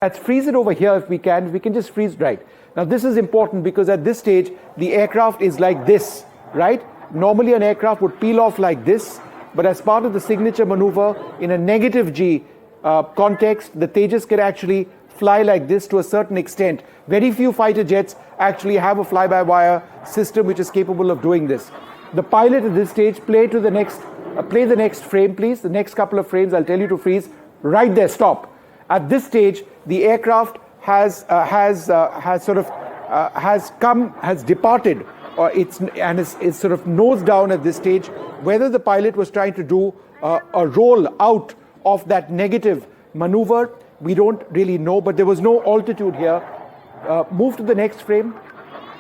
Let's freeze it over here if we can. If we can just freeze right. Now this is important because at this stage, the aircraft is like this, right? Normally an aircraft would peel off like this, but as part of the signature maneuver in a negative G context, the Tejas can actually fly like this to a certain extent. Very few fighter jets actually have a fly-by-wire system which is capable of doing this. The pilot at this stage, play the next frame, please. The next couple of frames, I'll tell you to freeze. Right there, stop. At this stage, the aircraft has departed, and is sort of nose down at this stage. Whether the pilot was trying to do a roll out of that negative maneuver, we don't really know, but there was no altitude here. Move to the next frame.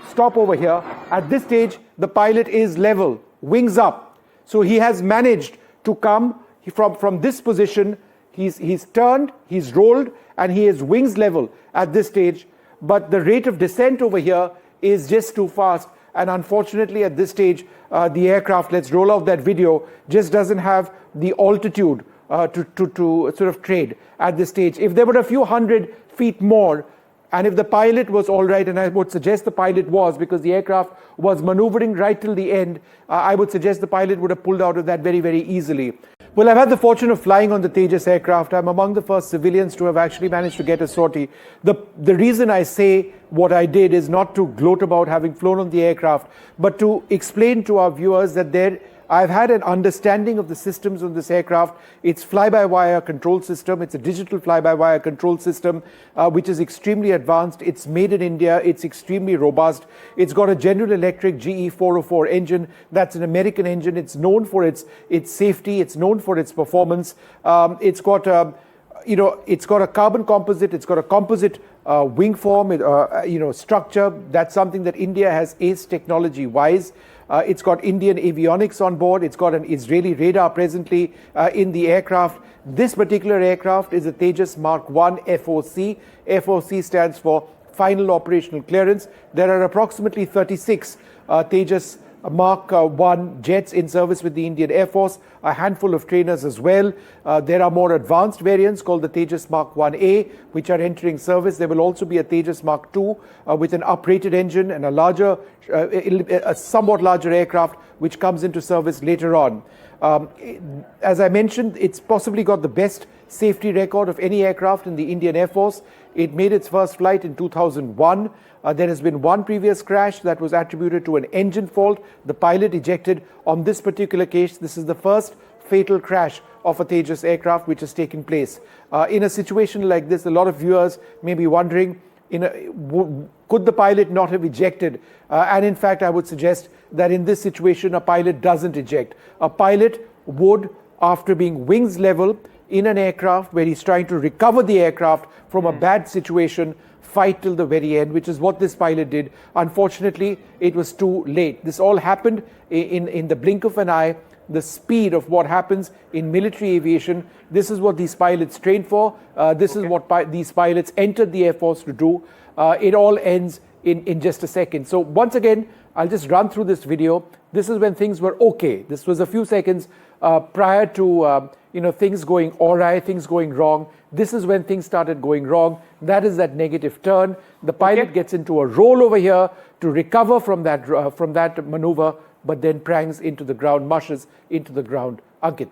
Stop over here. At this stage, the pilot is level, wings up. So he has managed to come from this position. He's turned, he's rolled, and he is wings level at this stage. But the rate of descent over here is just too fast. And unfortunately, at this stage, the aircraft, let's roll out that video, just doesn't have the altitude to sort of trade at this stage. If there were a few hundred feet more, and if the pilot was all right, and I would suggest the pilot was, because the aircraft was maneuvering right till the end, I would suggest the pilot would have pulled out of that very, very easily. Well, I've had the fortune of flying on the Tejas aircraft. I'm among the first civilians to have actually managed to get a sortie. The reason I say what I did is not to gloat about having flown on the aircraft, but to explain to our viewers that I've had an understanding of the systems on this aircraft. It's fly-by-wire control system. It's a digital fly-by-wire control system, which is extremely advanced. It's made in India. It's extremely robust. It's got a General Electric GE 404 engine. That's an American engine. It's known for its safety. It's known for its performance. It's got a carbon composite. It's got a composite wing form, structure. That's something that India has aced technology-wise. It's got Indian avionics on board. It's got an Israeli radar presently in the aircraft. This particular aircraft is a Tejas Mark 1 FOC. FOC stands for Final Operational Clearance. There are approximately 36 Tejas Mark 1 jets in service with the Indian Air Force, a handful of trainers as well. There are more advanced variants called the Tejas Mark 1A, which are entering service. There will also be a Tejas Mark 2 with an uprated engine and a somewhat larger aircraft, which comes into service later on. As I mentioned, it's possibly got the best safety record of any aircraft in the Indian Air Force. It made its first flight in 2001. There has been one previous crash that was attributed to an engine fault. The pilot ejected. On this particular case, this is the first fatal crash of a Tejas aircraft which has taken place. In a situation like this, a lot of viewers may be wondering, could the pilot not have ejected? And in fact, I would suggest that in this situation, a pilot doesn't eject. A pilot would, after being wings level in an aircraft where he's trying to recover the aircraft from a bad situation, fight till the very end, which is what this pilot did. Unfortunately, it was too late. This all happened in the blink of an eye. The speed of what happens in military aviation, this is what these pilots train for. This is what these pilots entered the Air Force to do. It all ends in just a second. So once again, I'll just run through this video. This is when things were okay. This was a few seconds prior to things going awry, things going wrong. This is when things started going wrong. That is that negative turn. The pilot gets into a roll over here to recover from that maneuver, but then prangs into the ground, mushes into the ground. Ankit.